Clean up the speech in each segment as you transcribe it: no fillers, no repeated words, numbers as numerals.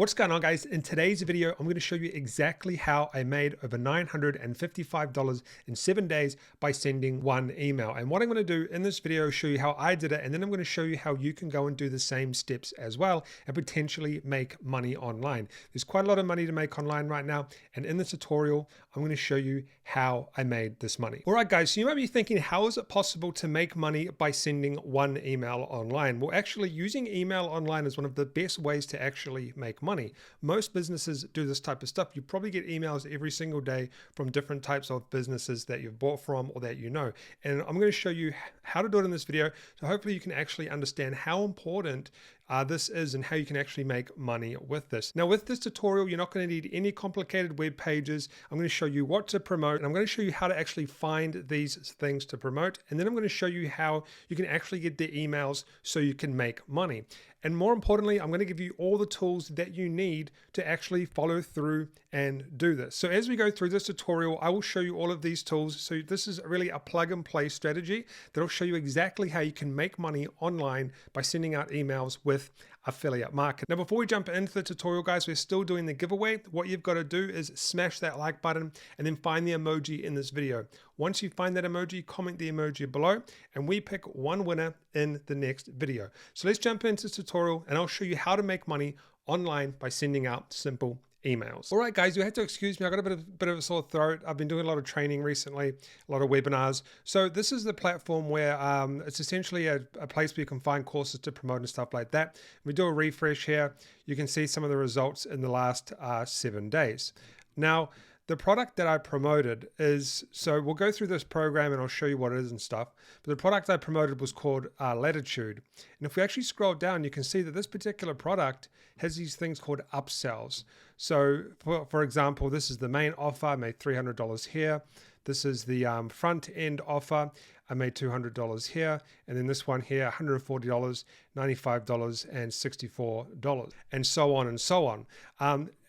What's going on, guys? In today's video, I'm going to show you exactly how I made over $955 in 7 days by sending one email. And what I'm going to do in this video is show you how I did it, and then I'm going to show you how you can go and do the same steps as well and potentially make money online. There's quite a lot of money to make online right now, and in this tutorial, I'm going to show you how I made this money. All right, guys, so you might be thinking, how is it possible to make money by sending one email online? Well, actually, using email online is one of the best ways to actually make money. Most businesses do this type of stuff. You probably get emails every single day from different types of businesses that you've bought from or that you know. And I'm going to show you how to do it in this video. So hopefully you can actually understand how important this is and how you can actually make money with this. Now, with this tutorial, you're not going to need any complicated web pages. I'm going to show you what to promote, and I'm going to show you how to actually find these things to promote. And then I'm going to show you how you can actually get the emails so you can make money. And more importantly, I'm going to give you all the tools that you need to actually follow through and do this. So as we go through this tutorial, I will show you all of these tools. So this is really a plug and play strategy that'll show you exactly how you can make money online by sending out emails with affiliate marketing. Now, before we jump into the tutorial, guys, we're still doing the giveaway. What you've got to do is smash that like button and then find the emoji in this video. Once you find that emoji, comment the emoji below, and we pick one winner in the next video. So let's jump into this tutorial, and I'll show you how to make money online by sending out simple emails. All right, guys, you have to excuse me. I got a bit of a sore throat. I've been doing a lot of training recently, a lot of webinars. So this is the platform where it's essentially a place where you can find courses to promote and stuff like that. We do a refresh here. You can see some of the results in the last 7 days. Now, the product that I promoted is, so we'll go through this program and I'll show you what it is and stuff. But the product I promoted was called Latitude. And if we actually scroll down, you can see that this particular product has these things called upsells. So for example, this is the main offer. I made $300 here. This is the front end offer. I made $200 here. And then this one here, $140, $95, and $64, and so on and so on.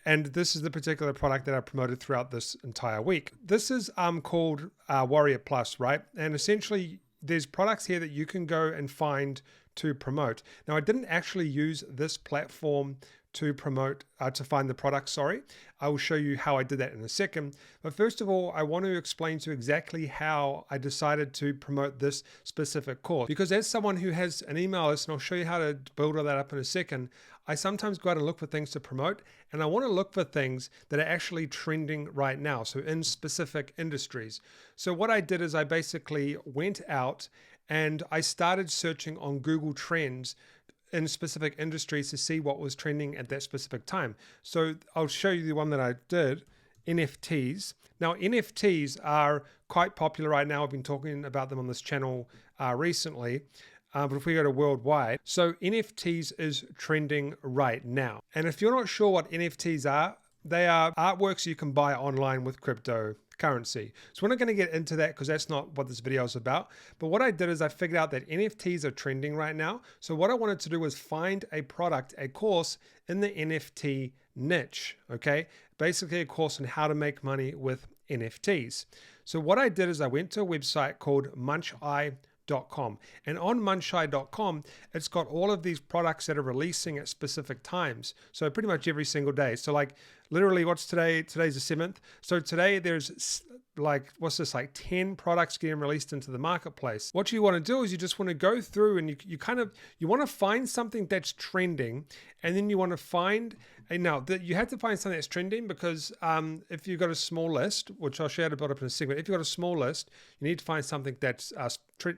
And this is the particular product that I promoted throughout this entire week. This is called Warrior Plus, right? And essentially, there's products here that you can go and find to promote. Now, I didn't actually use this platform to promote, to find the product, sorry. I will show you how I did that in a second. But first of all, I want to explain to you exactly how I decided to promote this specific course. Because as someone who has an email list, and I'll show you how to build all that up in a second, I sometimes go out and look for things to promote, and I want to look for things that are actually trending right now, so in specific industries. So what I did is I basically went out and I started searching on Google Trends in specific industries to see what was trending at that specific time. So I'll show you the one that I did, NFTs. Now, NFTs are quite popular right now. I've been talking about them on this channel recently. But if we go to worldwide, so NFTs is trending right now. And if you're not sure what NFTs are, they are artworks you can buy online with cryptocurrency. So we're not going to get into that because that's not what this video is about. But what I did is I figured out that NFTs are trending right now. So what I wanted to do was find a product, a course in the NFT niche, okay? Basically a course on how to make money with NFTs. So what I did is I went to a website called muncheye.com, and on muncheye.com it's got all of these products that are releasing at specific times, so pretty much every single day. So like literally, what's today? Today's the 7th. So today there's like, what's this, like 10 products getting released into the marketplace. What you want to do is you just want to go through and you want to find something that's trending, and then you want to find, now that you have to find something that's trending because if you've got a small list, which I'll show you how to build up in a second, if you've got a small list, you need to find something that's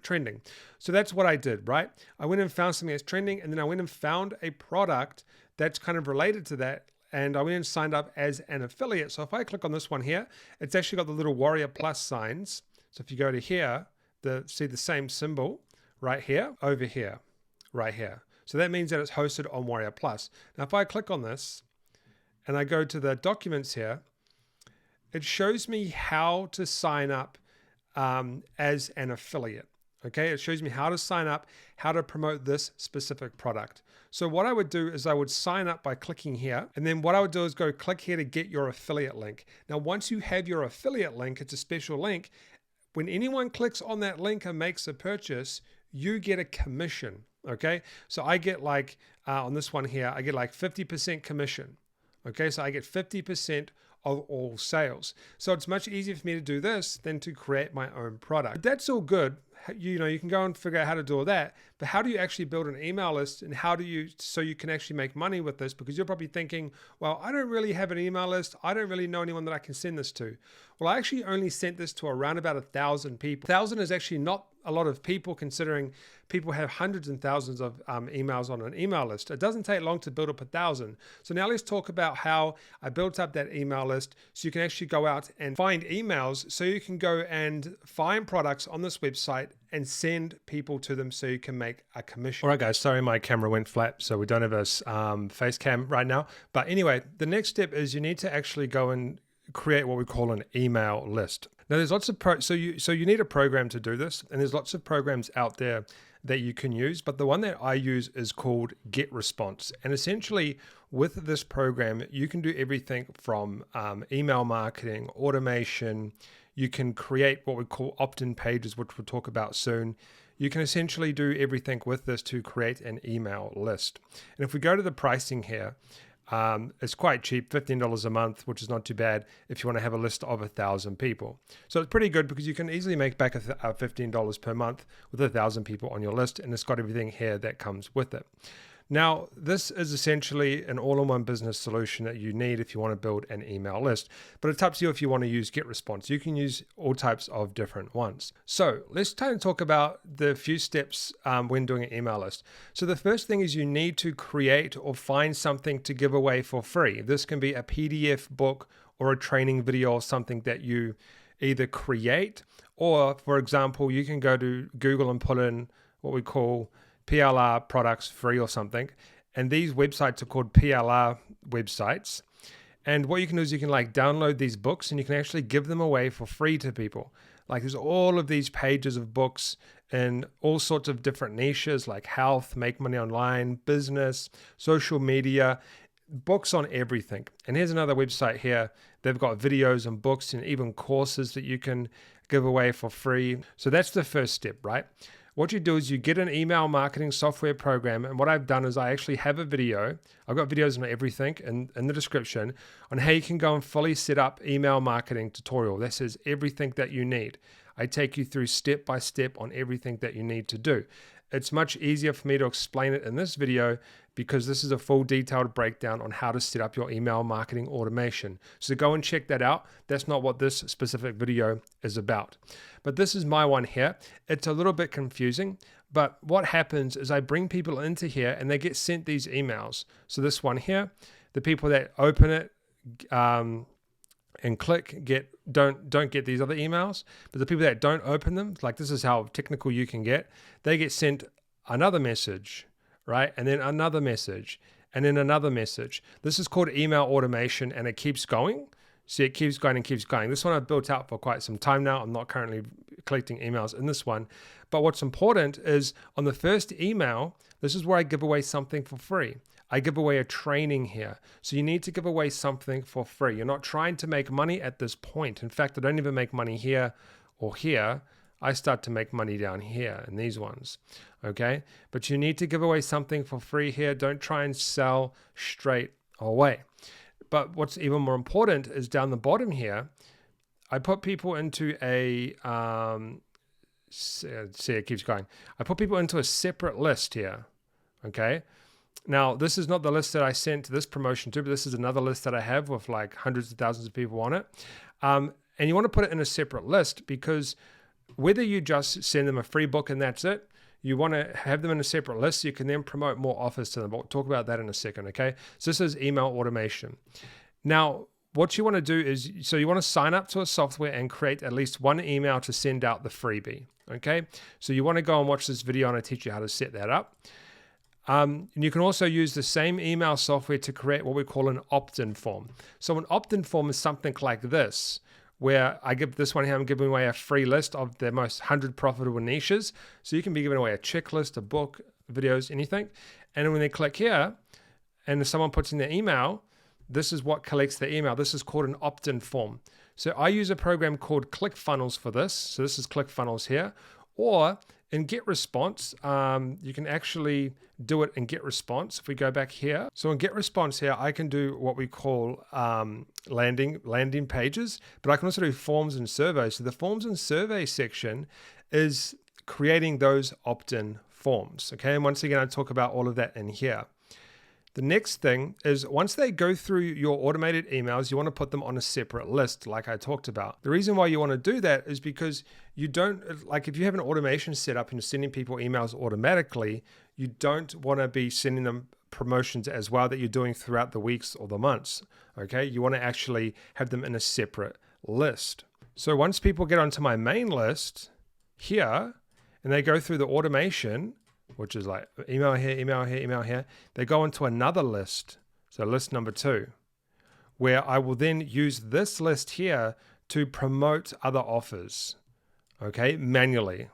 trending. So that's what I did, right? I went and found something that's trending, and then I went and found a product that's kind of related to that, and I went and signed up as an affiliate. So if I click on this one here, it's actually got the little Warrior Plus signs. So if you go to here, see the same symbol right here, over here, right here. So that means that it's hosted on Warrior Plus. Now, if I click on this and I go to the documents here, it shows me how to sign up as an affiliate. Okay, it shows me how to sign up, how to promote this specific product. So what I would do is I would sign up by clicking here, and then what I would do is go click here to get your affiliate link. Now, once you have your affiliate link, it's a special link. When anyone clicks on that link and makes a purchase, you get a commission. Okay, so I get like on this one here, I get like 50% commission. Okay, so I get 50% of all sales. So it's much easier for me to do this than to create my own product. But that's all good. You know, you can go and figure out how to do all that, but how do you actually build an email list, and how do you, so you can actually make money with this? Because you're probably thinking, well, I don't really have an email list. I don't really know anyone that I can send this to. Well, I actually only sent this to around about 1,000 people. 1,000 is actually not a lot of people, considering people have hundreds and thousands of emails on an email list. It doesn't take long to build up 1,000. So now let's talk about how I built up that email list so you can actually go out and find emails, so you can go and find products on this website and send people to them so you can make a commission. All right, guys, sorry my camera went flat, so we don't have a face cam right now. But anyway, the next step is you need to actually go and create what we call an email list. Now there's lots of so you need a program to do this, and there's lots of programs out there that you can use, but the one that I use is called GetResponse. And essentially with this program, you can do everything from email marketing, automation. You can create what we call opt-in pages, which we'll talk about soon. You can essentially do everything with this to create an email list. And if we go to the pricing here, it's quite cheap, $15 a month, which is not too bad if you want to have a list of 1,000 people. So it's pretty good because you can easily make back $15 per month with 1,000 people on your list, and it's got everything here that comes with it. Now, this is essentially an all-in-one business solution that you need if you want to build an email list, but it's up to you if you want to use GetResponse. You can use all types of different ones. So let's try and talk about the few steps when doing an email list. So the first thing is you need to create or find something to give away for free. This can be a PDF book or a training video or something that you either create, or for example, you can go to Google and put in what we call PLR products free or something. And these websites are called PLR websites. And what you can do is you can like download these books and you can actually give them away for free to people. Like there's all of these pages of books in all sorts of different niches like health, make money online, business, social media, books on everything. And here's another website here. They've got videos and books and even courses that you can give away for free. So that's the first step, right? What you do is you get an email marketing software program, and what I've done is I actually have a video. I've got videos on everything in the description on how you can go and fully set up email marketing tutorial. This is everything that you need. I take you through step by step on everything that you need to do. It's much easier for me to explain it in this video because this is a full detailed breakdown on how to set up your email marketing automation. So go and check that out. That's not what this specific video is about. But this is my one here. It's a little bit confusing, but what happens is I bring people into here and they get sent these emails. So this one here, the people that open it and click don't get these other emails, but the people that don't open them, like this is how technical you can get, they get sent another message, right? And then another message, and then another message. This is called email automation, and it keeps going. See, it keeps going and keeps going. This one I've built out for quite some time now. I'm not currently collecting emails in this one. But what's important is on the first email, this is where I give away something for free. I give away a training here. So you need to give away something for free. You're not trying to make money at this point. In fact, I don't even make money here or here. I start to make money down here in these ones, okay? But you need to give away something for free here. Don't try and sell straight away. But what's even more important is down the bottom here, I put people into a, see, it keeps going. I put people into a separate list here, okay? Now, this is not the list that I sent this promotion to, but this is another list that I have with like hundreds of thousands of people on it. And you want to put it in a separate list because whether you just send them a free book and that's it, you want to have them in a separate list so you can then promote more offers to them. But we'll talk about that in a second, okay? So this is email automation. Now, what you want to do is, so you want to sign up to a software and create at least one email to send out the freebie, okay? So you want to go and watch this video and I teach you how to set that up. And you can also use the same email software to create what we call an opt-in form. So an opt-in form is something like this, where I give this one here, I'm giving away a free list of the most 100 profitable niches. So you can be giving away a checklist, a book, videos, anything. And when they click here, and if someone puts in their email, this is what collects their email. This is called an opt-in form. So I use a program called ClickFunnels for this. So this is ClickFunnels here. Or in get response, you can actually do it in get response. If we go back here, so in get response here, I can do what we call landing pages, but I can also do forms and surveys. So the forms and survey section is creating those opt-in forms. Okay, and once again, I talk about all of that in here. The next thing is once they go through your automated emails, you want to put them on a separate list like I talked about. The reason why you want to do that is because you don't, like if you have an automation set up and you're sending people emails automatically, you don't want to be sending them promotions as well that you're doing throughout the weeks or the months. Okay, you want to actually have them in a separate list. So once people get onto my main list here and they go through the automation, which is like email here, email here, email here, they go into another list, so list number 2, where I will then use this list here to promote other offers, okay, manually.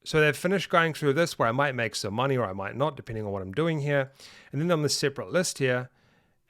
So they've finished going through this where I might make some money or I might not, depending on what I'm doing here. And then on the separate list here,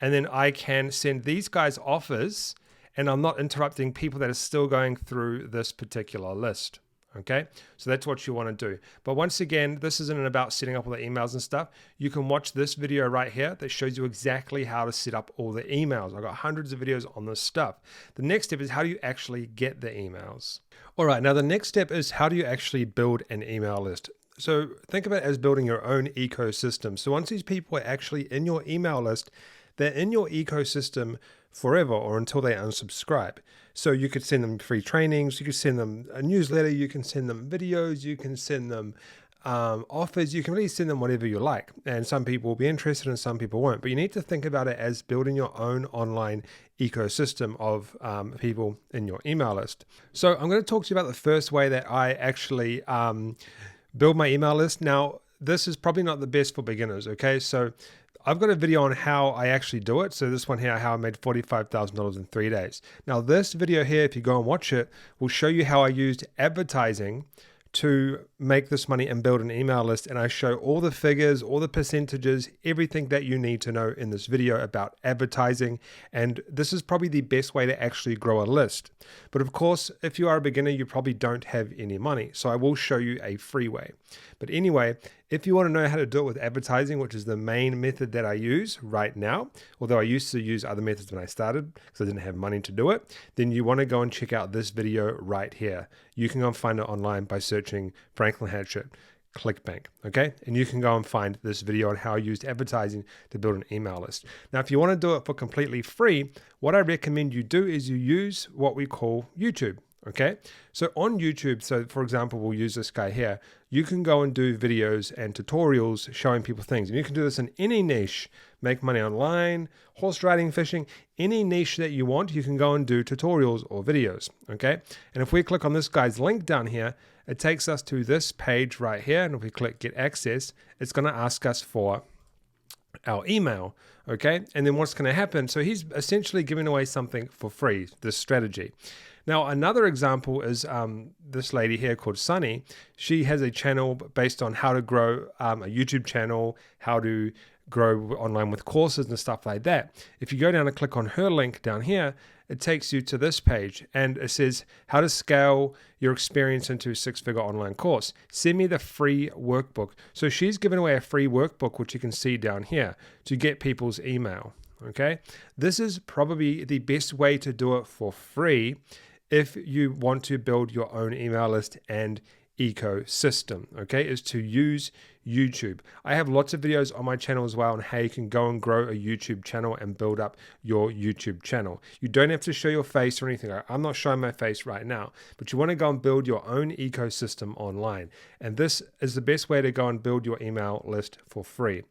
and then I can send these guys offers and I'm not interrupting people that are still going through this particular list. Okay, so that's what you want to do. But once again, this isn't about setting up all the emails and stuff. You can watch this video right here that shows you exactly how to set up all the emails. I've got hundreds of videos on this stuff. The next step is how do you actually get the emails? All right, now the next step is how do you actually build an email list? So think about it as building your own ecosystem. So once these people are actually in your email list, they're in your ecosystem forever or until they unsubscribe. So you could send them free trainings, you could send them a newsletter, you can send them videos, you can send them offers, you can really send them whatever you like. And some people will be interested and some people won't. But you need to think about it as building your own online ecosystem of people in your email list. So I'm going to talk to you about the first way that I actually build my email list. Now, this is probably not the best for beginners, okay? So I've got a video on how I actually do it. So this one here, how I made $45,000 in 3 days. Now this video here, if you go and watch it, will show you how I used advertising to make this money and build an email list. And I show all the figures, all the percentages, everything that you need to know in this video about advertising. And this is probably the best way to actually grow a list. But of course, if you are a beginner, you probably don't have any money. So I will show you a free way. But anyway, if you want to know how to do it with advertising, which is the main method that I use right now, although I used to use other methods when I started because I didn't have money to do it, then you want to go and check out this video right here. You can go and find it online by searching Franklin Hatchett ClickBank, okay? And you can go and find this video on how I used advertising to build an email list. Now, if you want to do it for completely free, what I recommend you do is you use what we call YouTube. Okay, so on YouTube, so for example, we'll use this guy here. You can go and do videos and tutorials showing people things. And you can do this in any niche, make money online, horse riding, fishing, any niche that you want, you can go and do tutorials or videos. Okay, and if we click on this guy's link down here, it takes us to this page right here. And if we click get access, it's going to ask us for our email. Okay, and then what's going to happen? So he's essentially giving away something for free, this strategy. Now, another example is this lady here called Sunny. She has a channel based on how to grow a YouTube channel, how to grow online with courses and stuff like that. If you go down and click on her link down here, it takes you to this page and it says how to scale your experience into a 6-figure online course. Send me the free workbook. So she's given away a free workbook, which you can see down here, to get people's email. Okay, this is probably the best way to do it for free if you want to build your own email list and ecosystem, okay, is to use YouTube. I have lots of videos on my channel as well on how you can go and grow a YouTube channel and build up your YouTube channel. You don't have to show your face or anything. I'm not showing my face right now, but you want to go and build your own ecosystem online. And this is the best way to go and build your email list for free.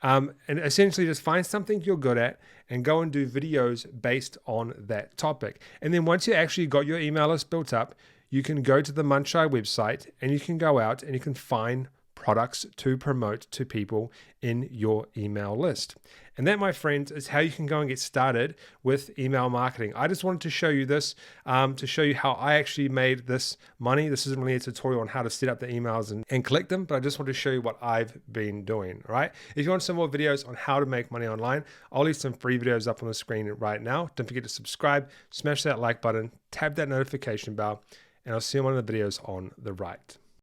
And essentially just find something you're good at and go and do videos based on that topic. And then once you actually got your email list built up, you can go to the Munchai website and you can go out and you can find products to promote to people in your email list. And that, my friends, is how you can go and get started with email marketing. I just wanted to show you this to show you how I actually made this money. This isn't really a tutorial on how to set up the emails and collect them, but I just want to show you what I've been doing, all right? If you want some more videos on how to make money online, I'll leave some free videos up on the screen right now. Don't forget to subscribe, smash that like button, tap that notification bell, and I'll see you in one of the videos on the right.